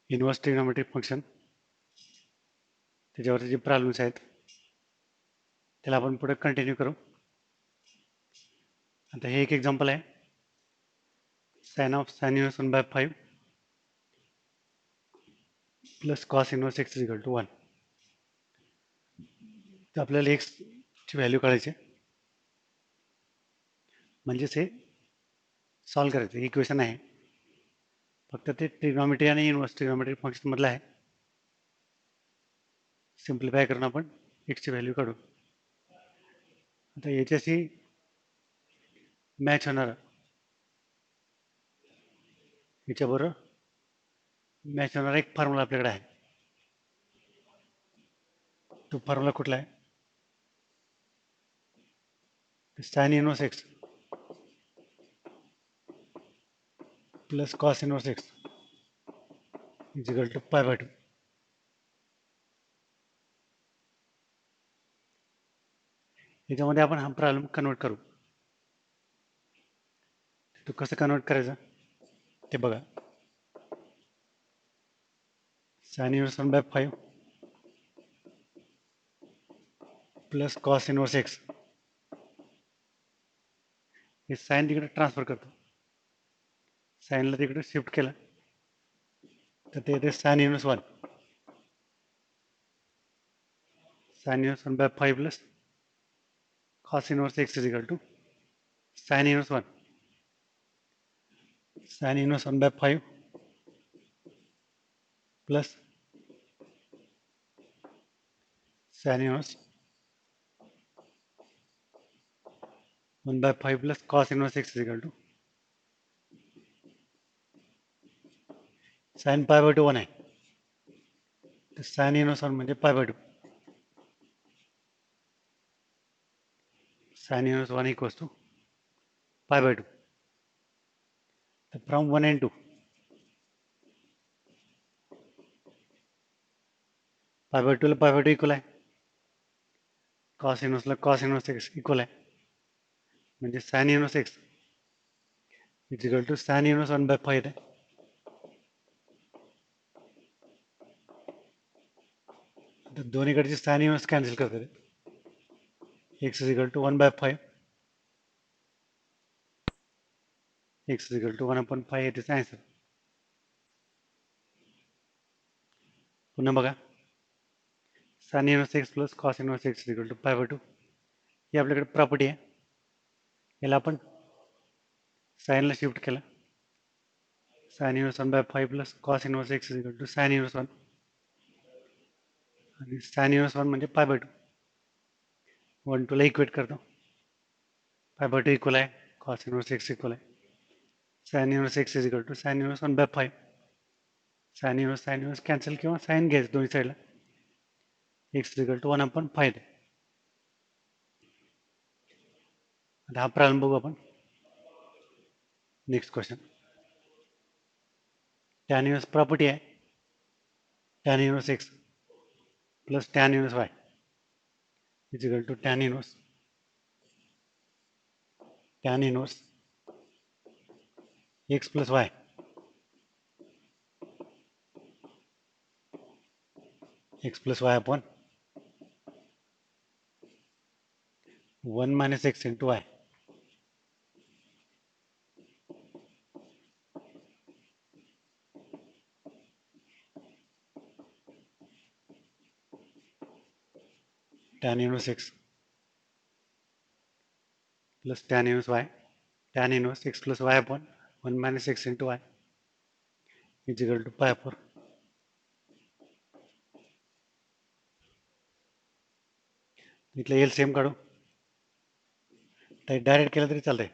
Inverse trigonometric function त्याच्यावरचे जे problems आहेत त्याला आपण पुढे कंटिन्यू करू. आता हे एक एक्झाम्पल आहे. Sine inverse 1/5 plus cos inverse x equal to 1. तर आपल्याला x ची व्हॅल्यू काढायची म्हणजेच हे सॉल्व करायचं इक्वेशन आहे. फक्त ते ट्रिग्नोमेट्री आणि इन्व्हर्स ट्रिग्नोमेट्रिक फंक्शन मधलं आहे. सिम्प्लिफाय करून आपण x ची व्हॅल्यू काढू. आता याच्याशी मॅच होणार याच्याबरोबर मॅच होणारा एक फॉर्म्युला आपल्याकडे आहे. तो फॉर्म्युला कुठला आहे? Sine inverse x plus cos inverse x is equal to π/2. याच्यामध्ये आपण हा प्रॉब्लेम कन्वर्ट करू. तो कसं कन्वर्ट करायचं ते बघा. Sine inverse 1/5 plus cos inverse x हे साइन तिकडे ट्रान्सफर करतो. साइनला तिकडे शिफ्ट केलं तर ते येते sine inverse 1. Sine inverse 1/5 plus cos inverse x is equal to sin inverse 1. Sin inverse 1/5 plus sin inverse 1/5 plus cos inverse x is equal to sin π/2 1 आहे. तर sin inverse 1 म्हणजे π/2. sin inverse 1 equals to π/2. तर from 1 and 2 π/2 ला π/2 equal आहे. cos inverse ला cos inverse x equal आहे. म्हणजे sin inverse x is equal to sin inverse 1/5 आहे. तर दोन्हीकडचे sin inverse कॅन्सल करतात. x is equal to 1/5 x is equal to 1/5 येते आन्सर. पुन्हा बघा. sin inverse x plus cos inverse x is equal to π/2 ही आपल्याकडे प्रॉपर्टी आहे. याला आपण साइनला शिफ्ट केलं. sin inverse 1/5 plus cos inverse x is equal to sin inverse 1 आणि sin inverse 1 म्हणजे π/2. 1 2 ला इक्वेट करतो. π/2 इक्वल आहे. cos inverse x इक्वल आहे. sin inverse x is equal to sin inverse 1/5. sin inverse cancel किंवा sign घ्यायचं दोन्ही साईडला. x is equal to 1/5. आता हा प्रॉब्लेम बघू आपण. Next question. tan inverse property आहे. tan inverse x plus tan inverse y is equal to tan inverse x plus y upon 1 minus x into y. Tan inverse x plus tan inverse y, tan inverse x plus y upon 1 minus x into y is equal to π/4. इथलं LCM काढू. Direct केलं तरी चालतंय.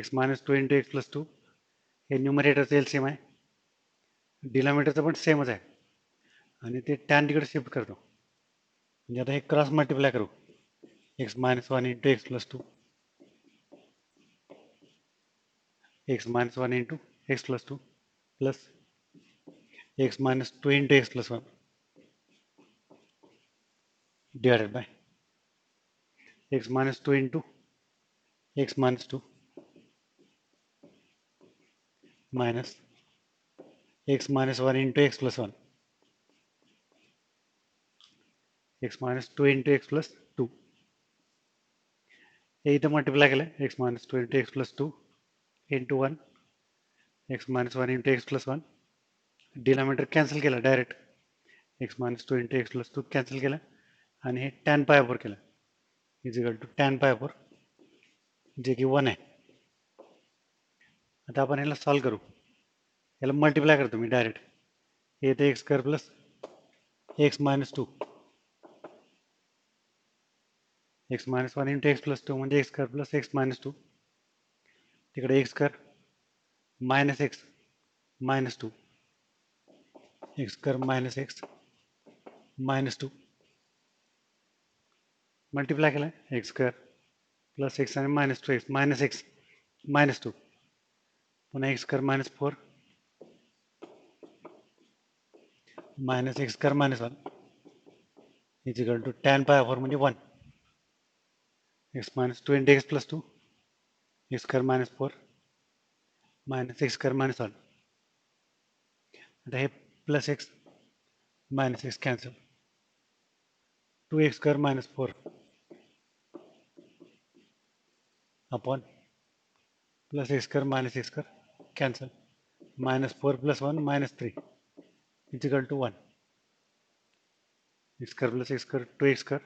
x minus 2 into x plus 2 हे न्यूमरेटरचं LCM आहे. डिनॉमिनेटरचं पण सेमच आहे आणि ते टॅन तिकडे शिफ्ट करतो. म्हणजे आता हे क्रॉस मल्टिप्लाय करू. x minus 1 into x plus 2 x minus 1 into x plus 2 plus x minus 2 into x plus 1 divided by x minus 2 into x minus 2 minus x minus 1 into x plus 1, x minus 2 into x plus 2. हे इथं multiply केलं x minus 2 into x plus 2 into 1 x minus 1 into x plus 1. Denominator cancel केलं direct x minus 2 into x plus 2 cancel केलं आणि हे tan pi over केलं is equal to tan pi over जे की 1 आहे. आता आपण ह्याला सॉल्व करू. याला मल्टिप्लाय करतो मी डायरेक्ट. हे येते x square plus x minus 2 x minus 1 into x plus 2 म्हणजे x square plus x minus 2. तिकडे x square minus x minus 2 x square minus x minus 2 multiply केलं एक्स स्क्वेअर प्लस एक्स आणि minus 2 x minus 2 पुन्हा x square minus 4 minus x square minus 1 is equal to tan pi 4 म्हणजे 1 x minus 2 into x plus 2 x square minus 4 minus x square minus 1. आता हे plus x minus x cancel 2x square minus 4 upon plus x square minus x square cancel minus 4 plus 1 minus 3 is equal to 1 x square plus x square 2x square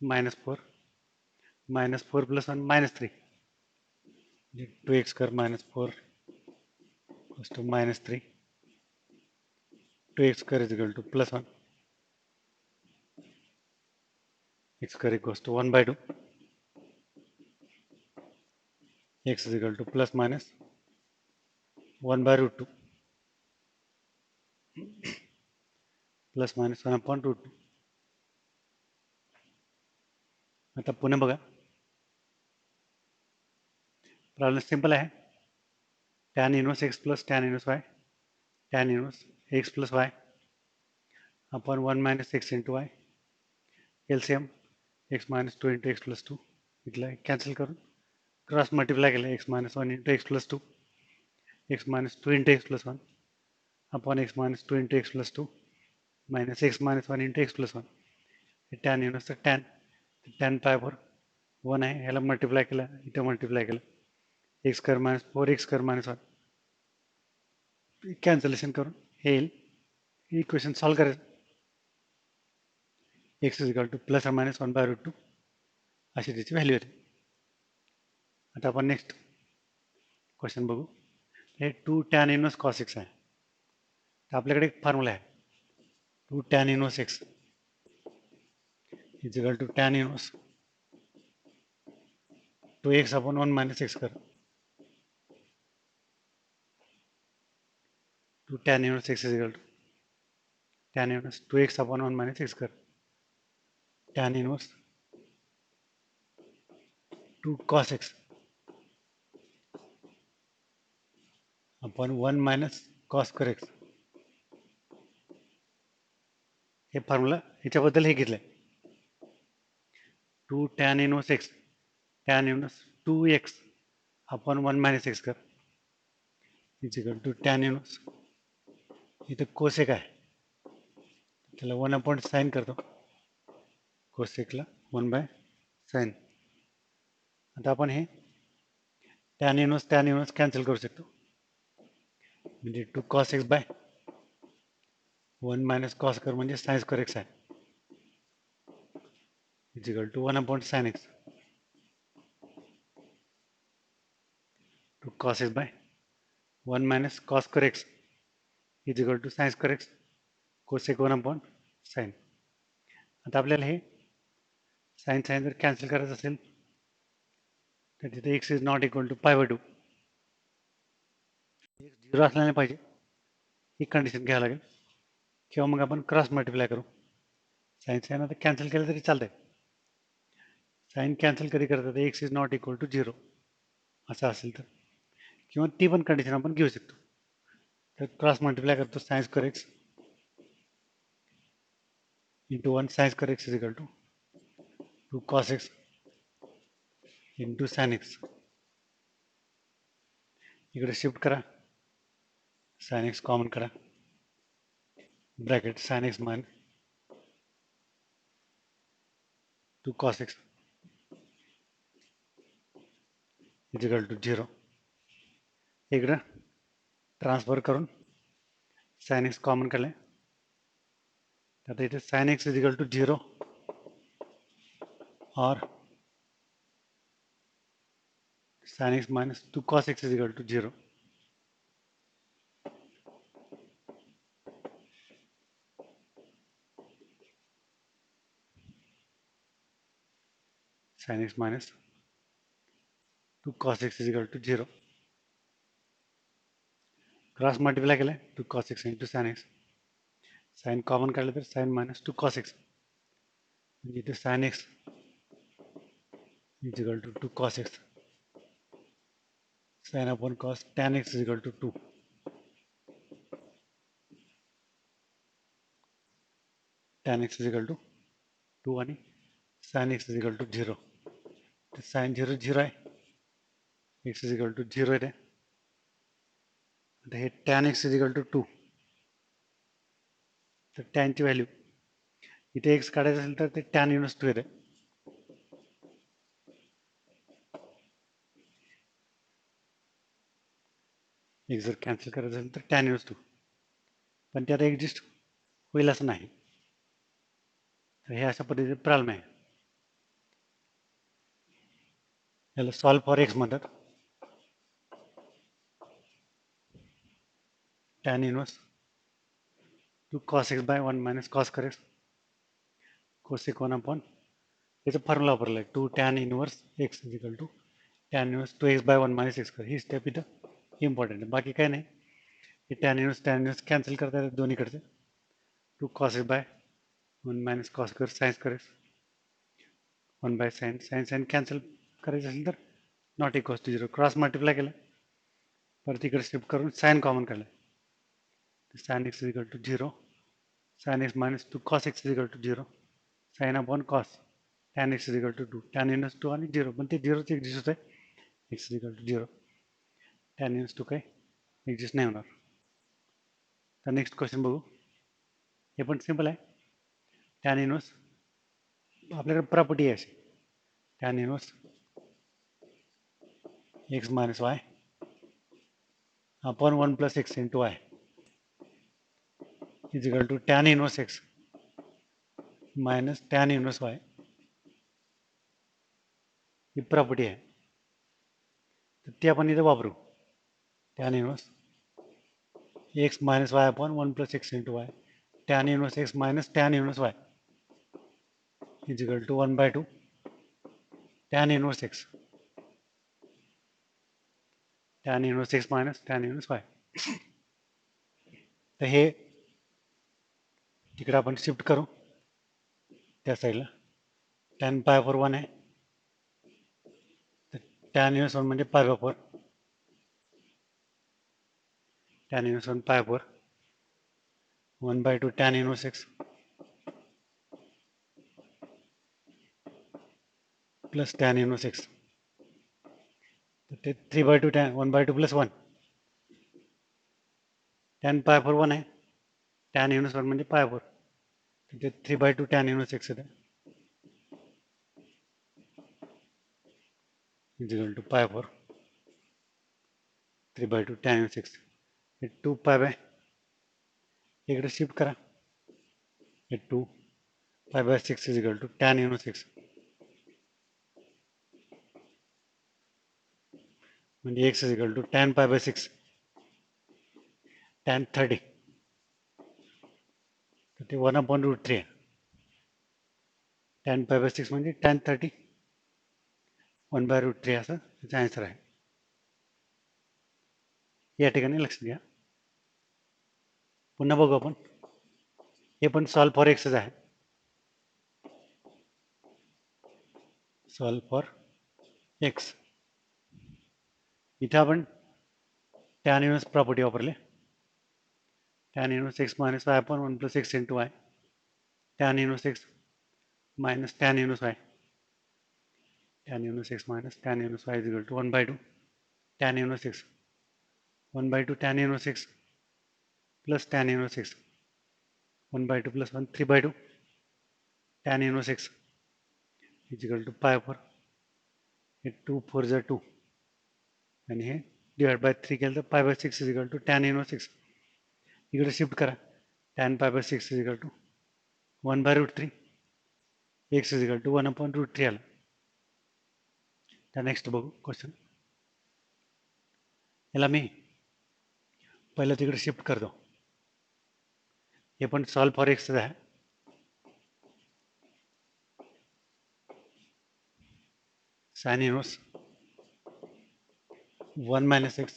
minus 4 plus 1 minus 3 2x square minus 4 goes to minus 3 2x square is equal to plus 1 x square equals to 1 by 2 x is equal to plus minus 1 by root 2 plus minus 1 upon root 2. आता पुन्हा बघा problem simple आहे tan inverse x plus tan inverse y tan inverse x plus y upon 1 minus x into y LCM x minus 2 into x plus 2 इथला cancel करून cross multiply केलं x minus 1 into x plus 2 x minus 2 into x plus 1 upon x minus 2 into x plus 2 minus x minus 1 into x plus 1 tan inverse tan pi over 1 आहे ह्याला multiply केलं इथं multiply केलं x square minus 4 x square minus 1 cancellation करून हे येईल equation solve करायचं x is equal two plus or minus 1 by root 2 अशी त्याची व्हॅल्यू येते. आता आपण नेक्स्ट क्वेश्चन बघू. हे 2 tan इनवर्स कॉस एक्स आहे तर आपल्याकडे एक फॉर्म्युला आहे 2 tan inverse x is equal to tan inverse 2x upon 1 minus x square 2 tan inverse x is equal to tan inverse 2x upon 1 minus x square tan inverse 2 cos x upon 1 minus cos square x हे formula ह्याच्याबद्दल हे घेतलंय 2 tan inverse x tan inverse 2x upon 1 minus x square is equal to tan inverse इथं cosec आहे त्याला 1 upon sign करतो कोसेकला 1 by sign. आता आपण हे tan इनवर्स कॅन्सल करू शकतो म्हणजे 2 cos x by 1 minus cos square म्हणजे साइन स्क्वेअर एक्स आहे is equal to 1 upon sine x 2 cos x by 1 minus cos square x is equal to sine square x cosec 1 upon sine. आता आपल्याला हे sign जर cancel करायचं असेल तर तिथे x is not equal to pi by 2 zero असला नाही पाहिजे ही कंडिशन घ्यावं लागेल किंवा मग आपण क्रॉस मल्टिप्लाय करू. साइन आता कॅन्सल केलं तरी चालतंय साइन कॅन्सल कधी करतात x is not equal to 0 असं असेल तर किंवा ती पण कंडिशन आपण घेऊ शकतो. तर क्रॉस मल्टिप्लाय करतो sine square x into 1 sine square x is equal to 2 cos x into sine x इकडे शिफ्ट करा sin x कॉमन करा, bracket sin x minus 2 cos x is equal to 0. इकडं transfer करून sin x common काढले, आता इथे sin x is equal to 0 और sin x minus 2 cos x is equal to 0. sin x minus 2 cos x is equal to 0. Cross multiply केलं 2 cos x into sin x, sine common काढलं तर sin minus 2 cos x, म्हणजे इथे sin x is equal to 2 cos x, sin upon cos tan x is equal to 2. tan x is equal to 2 आणि sin x is equal to 0. तर sin 0 0 आहे, x is equal to 0 आहे. आता हे tan x is equal to 2, तर tan ची value इथे x काढायचं असेल तर ते tan इनवर्स 2 येते. x जर कॅन्सल करायचं असेल तर tan इनवर्स 2, पण ते आता एक्झिस्ट होईल असं नाही. तर हे अशा पद्धतीचे प्रॉब्लेम आहे. याला सॉल्व फॉर एक्स म्हणतात. tan inverse 2 cos x by 1 minus cos square x cosec 1 upon याचा फॉर्म्युला वापरला आहे 2 tan inverse x is equal to tan inverse 2x by 1 minus x square. He step इथं important आहे, बाकी काय नाही. हे tan इनवर्स कॅन्सल करता येतात दोन्हीकडचे. 2 cos x by 1 minus cos square sines square 1 by sine, sine cancel करायचं असेल तर not equals to 0 cross multiply केलं, परत इकडे शिफ्ट करून साइन कॉमन काढलं, sin x is equal to 0, sin x minus 2 cos x is equal to 0, sine upon cos tan x is equal to 2, tan inverse 2 आणि 0, पण ते 0च exist होत आहे, x is equal to 0, tan inverse 2 काही exist नाही होणार. तर next question बघू. हे पण सिम्पल आहे. tan इनवर्स आपल्याकडे प्रॉपर्टी आहे अशी, tan inverse x minus y upon 1 plus x into y is equal to tan inverse x minus tan inverse y. ही प्रॉपर्टी आहे, तर ती आपण इथे वापरू. tan inverse x minus y upon 1 plus x into y, tan inverse x minus tan inverse y is equal to 1 by 2 tan inverse x, tan inverse x minus tan inverse y. तर हे तिकडे आपण shift करू त्या साईडला. tan pi four 1 आहे, तर tan inverse 1 म्हणजे pi by 4, tan inverse 1 pi 4 1 by 2 tan inverse x plus tan inverse x, तर ते 3 by 2 tan 1 by 2 plus 1, tan pi four 1 आहे, tan इनवर्स 1 म्हणजे पाय 4, तर ते 3 बाय 2 tan इनवर्स x येते इज इक्वल टू पाय 4 3 बाय 2 tan इनवर्स x. हे 2 पाय बाय इकडे शिफ्ट करा, हे 2 pi by 6 is equal to tan inverse x, म्हणजे x is equal to tan pi by 6 tan 30, तर ते 1 अपॉन रूट 3 आहे. tan पाय बाय 6 म्हणजे tan 30 1 बाय रूट 3 असं त्याचा आन्सर आहे. या ठिकाणी लक्ष द्या. पुन्हा बघू आपण. हे पण सॉल्व फॉर एक्सच आहे. Solve for x. इथे आपण tan इनवर्स प्रॉपर्टी वापरली. tan inverse x minus y upon 1 plus x into y, tan inverse x minus tan inverse y, tan inverse x minus tan inverse y is equal to 1 by 2 tan inverse x 1 by 2 tan inverse x plus tan inverse x. 1 by 2 plus 1, 3 by 2. Tan inverse x is equal to pi over 2 4 is 2. आणि हे divide by 3 केलं तर pi by 6 is equal to tan inverse 6. इकडे shift करा. tan pi by 6 is equal to 1 by root 3. x is equal to 1 upon root 3 आलं. त्या next बघू question. याला मी पहिलं तिकडे शिफ्ट करतो. हे पण सॉल्व फॉर एक्स आहे. Sign inverse 1 minus x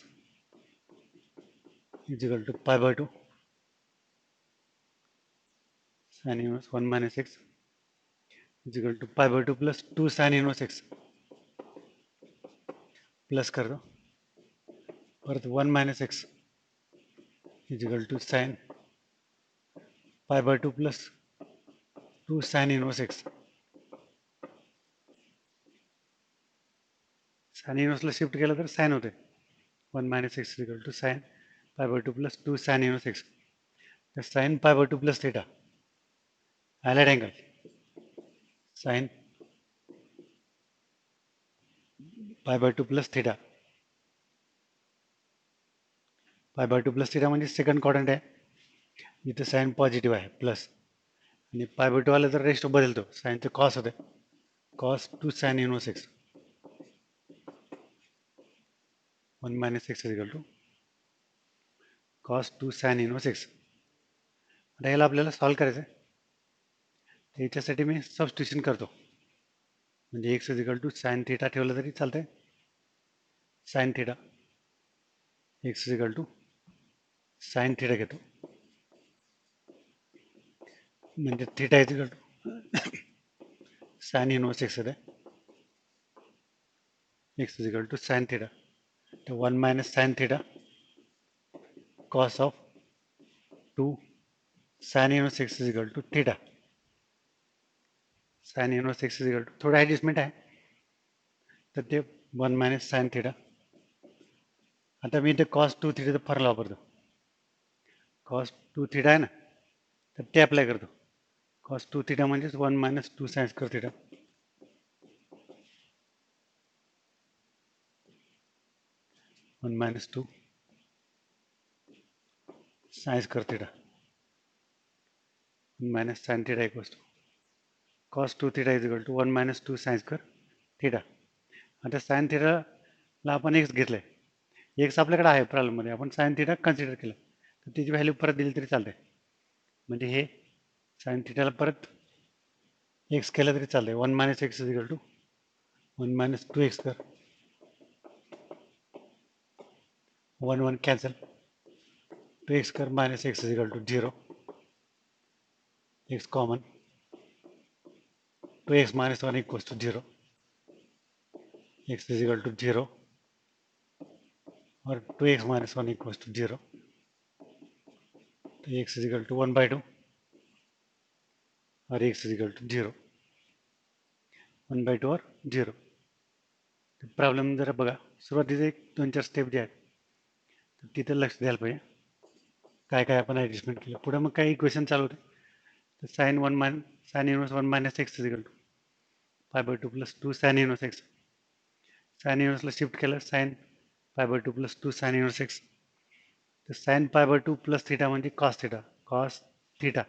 is equal to pi by 2. Sin inverse 1 minus x is equal to pi by 2 plus 2 sin inverse x. Plus कर दो. परत 1 minus x is equal to sin pi by 2 plus 2 sin inverse x. sin inverse ला shift केलं तर sin होते. 1 minus x is equal to sin pi by 2 plus 2 sin inverse x. तर sin pi by 2 plus theta allied angle sin pi by 2 plus theta. pi by 2 plus theta म्हणजे second quadrant आहे. इथे sign positive आहे plus आणि पाय by 2 आलं तर rest बदलतो. साइनचं कॉस होते. cos 2 sin inverse x 1 minus x is equal to cos 2 sin inverse x. आता याला आपल्याला सॉल्व करायचं आहे. याच्यासाठी मी सबस्टिट्यूशन करतो. म्हणजे x is equal to sin theta ठेवलं तरी चालतंय. sin theta x is equal to sin theta घेतो. म्हणजे theta is equal to sin inverse x आहे. x is equal to sin theta. तर 1 minus sin theta cos of 2 sin inverse x is equal to theta. sin inverse x is equal to थोडं adjustment आहे. तर ते 1 minus sin theta. आता मी इथे cos 2 theta formula वापरतो. cos 2 theta आहे ना, तर ते अप्लाय करतो. cos 2 theta म्हणजेच 1 minus 2 sin square theta. 1 minus 2 sin square theta. 1 minus sin theta equals to cos 2 theta is equal to 1 minus 2 sin square theta. आता sin theta ला आपण x घेतलंय. x आपल्याकडे आहे प्रॉब्लेममध्ये. आपण sin theta कन्सिडर केलं तर त्याची व्हॅल्यू परत दिली तरी चालते. म्हणजे हे sin theta ला परत x केलं तरी चालतंय. 1 minus x is equal to 1 minus 2x square. 1 1 cancel. 2x square minus x is equal to 0. x common. 2x minus 1 equals to 0. x is equal to 0 or 2x minus 1 equals to 0. So x is equal to 1 by 2 or x is equal to 0. 1 by 2 or 0. Problem जरा बघा. सुरुवातीचे एक 2-4 step जे आहेत तर तिथे लक्ष द्यायला पाहिजे. काय काय आपण ॲडजस्टमेंट केलं. पुढे मग काही इक्वेशन चालू होते. तर sine inverse 1 minus x is equal to pi by 2 plus 2 sine inverse x. Sine इनवर्सला शिफ्ट केलं sine pi by 2 plus 2 sine inverse x. तर sine pi by 2 plus theta म्हणजे कॉस थिटा.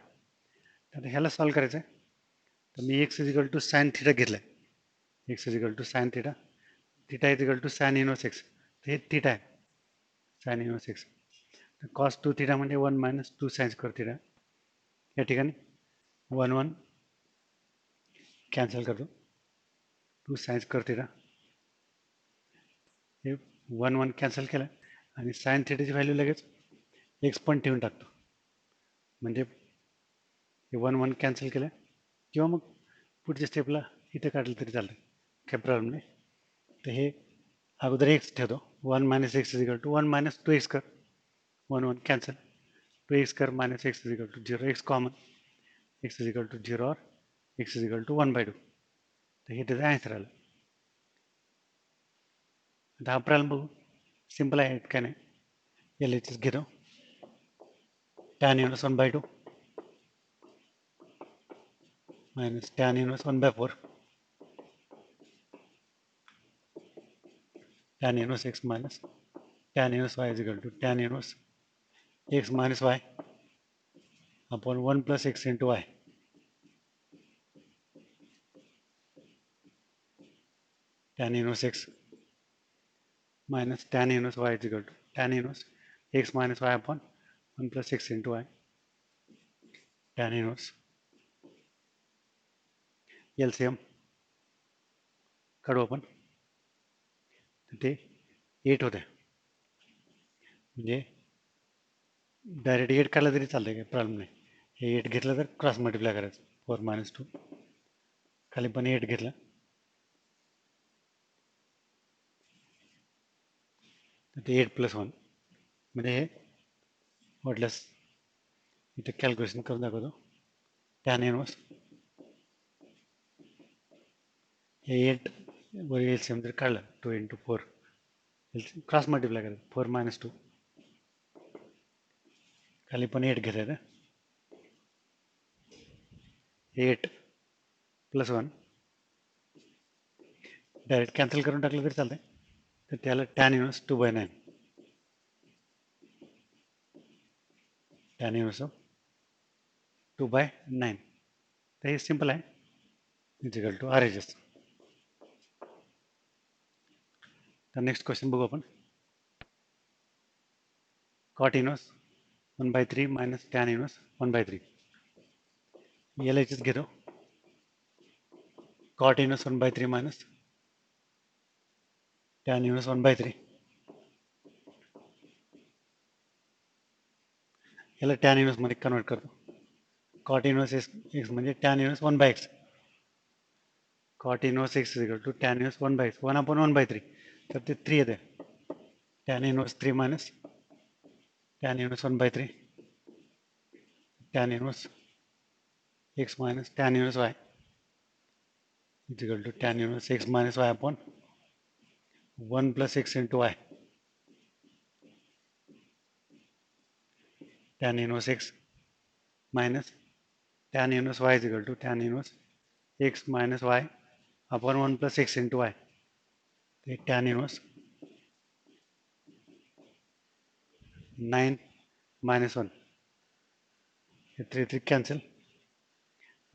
तर ह्याला सॉल्व करायचं आहे. तर मी x is equal to sine theta घेतलं आहे. X is equal to sine theta. Theta is equal to sine inverse x. तर हे थिटा आहे साइन इनवर्स एक्स. तर कॉस 2 थिटा म्हणजे 1 मायनस 2 साइन स्क्वेअर थिटा. या ठिकाणी 1 1 कॅन्सल करतो. 2 साइन स्क्वेअर थिटा हे 1 1 कॅन्सल केलं आणि साइन थिटाची व्हॅल्यू लगेच एक्स पण ठेवून टाकतो. म्हणजे हे 1 1 कॅन्सल केलं किंवा मग पुढच्या स्टेपला इथे काढलं तरी चालतं. काही प्रॉब्लेम नाही. तर हे अगोदर एक्स ठेवतो. 1 minus x is equal to 1 minus 2 x square. 1 1 cancel. 2 x square minus x is equal to 0. X common. X is equal to 0 और x is equal to 1 by 2. तर हे त्याचं आन्सर आलं. आता हा प्रॉब्लेम बघू. सिम्पल आहे काय नाही. एल एच एस घेतो. tan inverse 1 by 2 minus tan inverse 1 by 4 tan inverse x minus tan inverse y is equal to tan inverse x minus y upon 1 plus x into y. Tan inverse x minus tan inverse y is equal to tan inverse x minus y upon 1 plus x into y. Tan inverse LCM cut open ते 8 होते म्हणजे direct 8 काढला तरी चालतंय काही problem नाही. हे 8 घेतलं तर क्रॉस मल्टिप्लाय करायचं 4 minus 2 खाली पण 8 घेतलं तर ते 8 plus 1 म्हणजे हे वाटल्यास इथे कॅल्क्युलेशन करून दाखवतो. tan इनवर्स हे 8 वर एलसीएम जर काढलं 2 into 4 क्रॉस मल्टिप्लाय करायचं 4 minus 2 खाली पण 8 घेतायचं 8 plus 1 डायरेक्ट कॅन्सल करून टाकलं तरी चालतंय. तर त्याला tan inverse 2 by 9 tan inverse 2 by 9 तर हे सिंपल आहे इजिकल टू RHS. तर नेक्स्ट क्वेश्चन बघू आपण. cot inverse 1 by 3 minus tan inverse 1 by 3 LHS घेतो. cot inverse 1 by 3 minus tan inverse 1 by 3 याला tan इनवर्स मध्ये कन्वर्ट करतो. cot इनवर्स x म्हणजे tan inverse 1 by x cot inverse x is equal to tan inverse 1 by x 1 upon 1 by 3 तर ते 3 येते. tan inverse 3 minus tan inverse 1 by 3 tan inverse x minus tan inverse y is equal to tan inverse x minus y upon 1 plus x into y. Tan inverse x minus tan inverse y is equal to tan inverse x minus y upon 1 plus x into y. Tan inverse 9 minus 1. 3 3 cancel.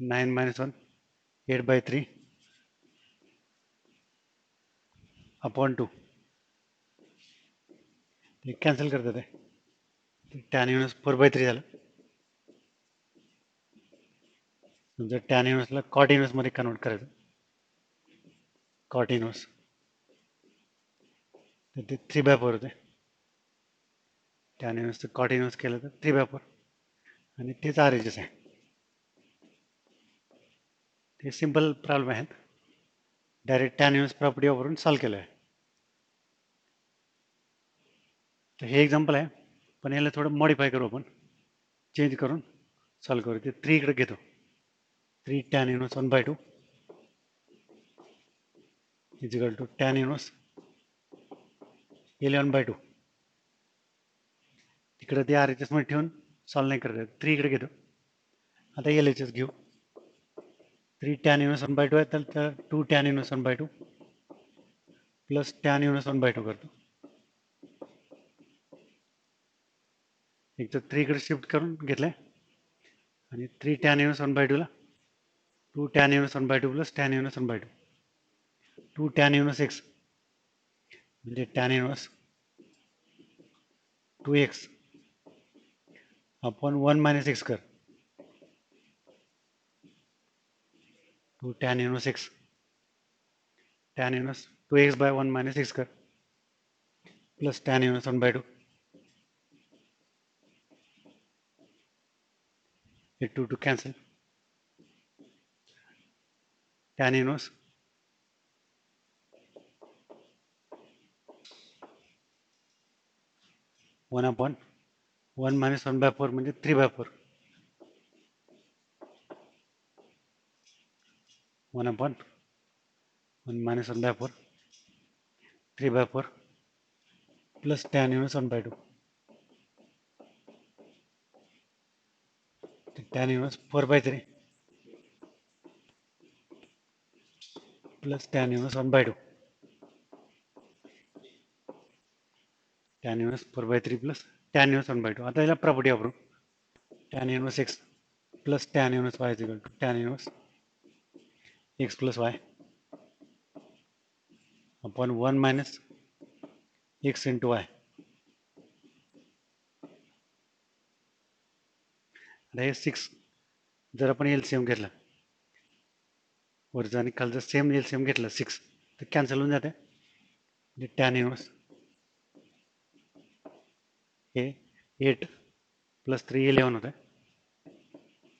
9 minus 1 8 by 3 upon 2. Cancel करतात ते tan inverse 4 by 3 झालं. जर tan inverse ला cot inverse मध्ये convert करायचं cot inverse तर ते 3 by 4 होते. tan inverse cot inverse केलं तर 3 by 4 आणि तेच RHS आहे. ते सिंपल प्रॉब्लेम आहेत. डायरेक्ट tan इनवर्स प्रॉपर्टी वापरून सॉल्व्ह केलं आहे. तर हे एक्झाम्पल आहे पण याला थोडं मॉडिफाय करू आपण चेंज करून सॉल्व्ह करू. ते 3 इकडे घेतो 3 tan inverse 1 by 2 is equal to tan inverse 11 by 2 इकडे ते RHS मध्ये ठेवून सॉल्व्ह नाही करत 3 इकडे घेतो. आता LHS घेऊ 3 tan इनवर्स 1 by 2 आहे तर 2 tan inverse 1 by 2 plus tan inverse 1 by 2 करतो. एक तर 3 इकडे शिफ्ट करून घेतलंय आणि 3 tan इनवर्स 1 by 2 ला 2 tan inverse 1 by 2 plus tan inverse 1 by 2 2 tan inverse x म्हणजे tan inverse 2x upon 1 minus x कर 2 tan inverse x tan inverse 2x by 1 minus x कर प्लस tan इनवर्स 1 by 2 ये 2 to cancel tan inverse 1 upon 1 minus 1 by 4 म्हणजे 3 by 4 1 upon 1 minus 1 by 4 3 by 4 plus tan inverse 1 by 2 tan inverse 4/3 plus tan inverse 1/2. Tan inverse 4/3 plus tan inverse 1/2. आता याला property वापरू. Tan inverse x plus tan inverse y is equal to tan inverse x plus y upon 1 minus x into y. आता हे 6 जर आपण LCM घेतला, वरचा आणि खालचा सेम LCM घेतला 6 तर कॅन्सल होऊन जाते. म्हणजे tan इनवर्स हे 8 plus 3 11 होतं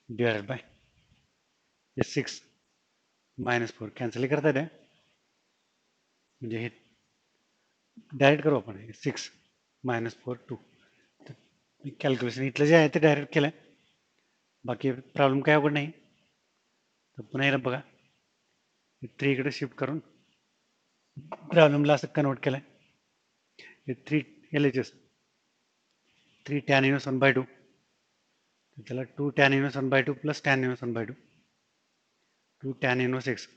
डिवायडेड बाय हे 6 minus 4 कॅन्सल करता येते. म्हणजे हे डायरेक्ट करू आपण 6 minus 4 2. तर कॅल्क्युलेशन इथलं जे आहे ते डायरेक्ट केलं. बाकी प्रॉब्लेम काय अवघड नाही. तर पुन्हा एकदा बघा, 3 इकडे शिफ्ट करून प्रॉब्लेमला असं कन्वर्ट केलं. हे 3 LHS 3 tan inverse 1/2. त्याला 2 tan inverse 1/2 plus tan inverse 1/2. 2 tan inverse x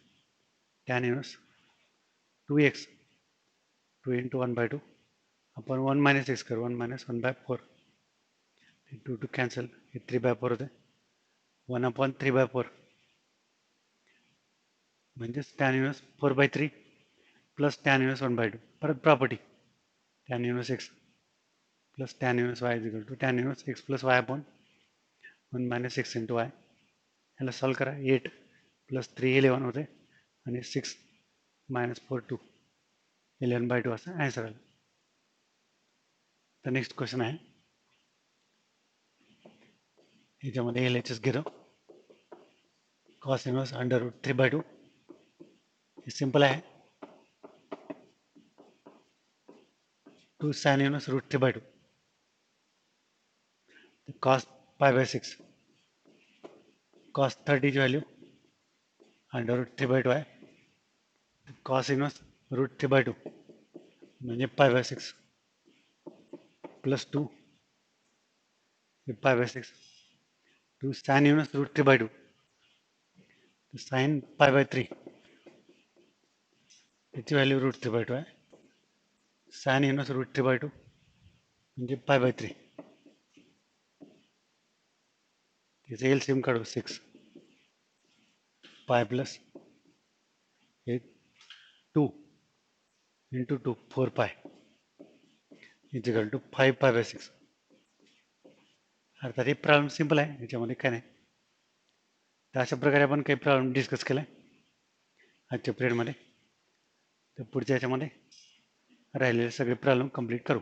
tan inverse 2x 2 into 1/2 upon 1 minus x कर 1 minus 1/4. 2 to cancel, 3/4 होते. 1 upon 3/4 म्हणजेच tan inverse 4/3 plus tan inverse 1/2. परत property tan inverse x plus tan inverse y is equal to tan inverse x plus y upon 1 minus x into y. याला solve करा. 8 plus 3 11 होते आणि 6 minus 4 2 11/2 असं answer आलं. तर next question आहे, ह्याच्यामध्ये LHS घेतो. cos inverse under root 3/2. हे सिंपल आहे. 2 sin inverse root 3/2. cos pi/6 cos 30 ची व्हॅल्यू अंडर रूट 3/2 आहे. cos inverse root 3/2 म्हणजे pi/6 plus 2 pi/6 2 sin inverse root 3/2 sin pi/3 याची व्हॅल्यू रूट 3/2 आहे. sin inverse root 3/2 म्हणजे pi/3. त्याचं LCM काढू 6 pi plus 2 into 2 4 pi is equal to 5 pi/6. अर्थात हे प्रॉब्लेम सिंपल आहे, याच्यामध्ये काय नाही. तर अशा प्रकारे आपण काही प्रॉब्लेम डिस्कस केला आजच्या पिरियडमध्ये. तर पुढच्या याच्यामध्ये राहिलेले सगळे प्रॉब्लेम कंप्लीट करू.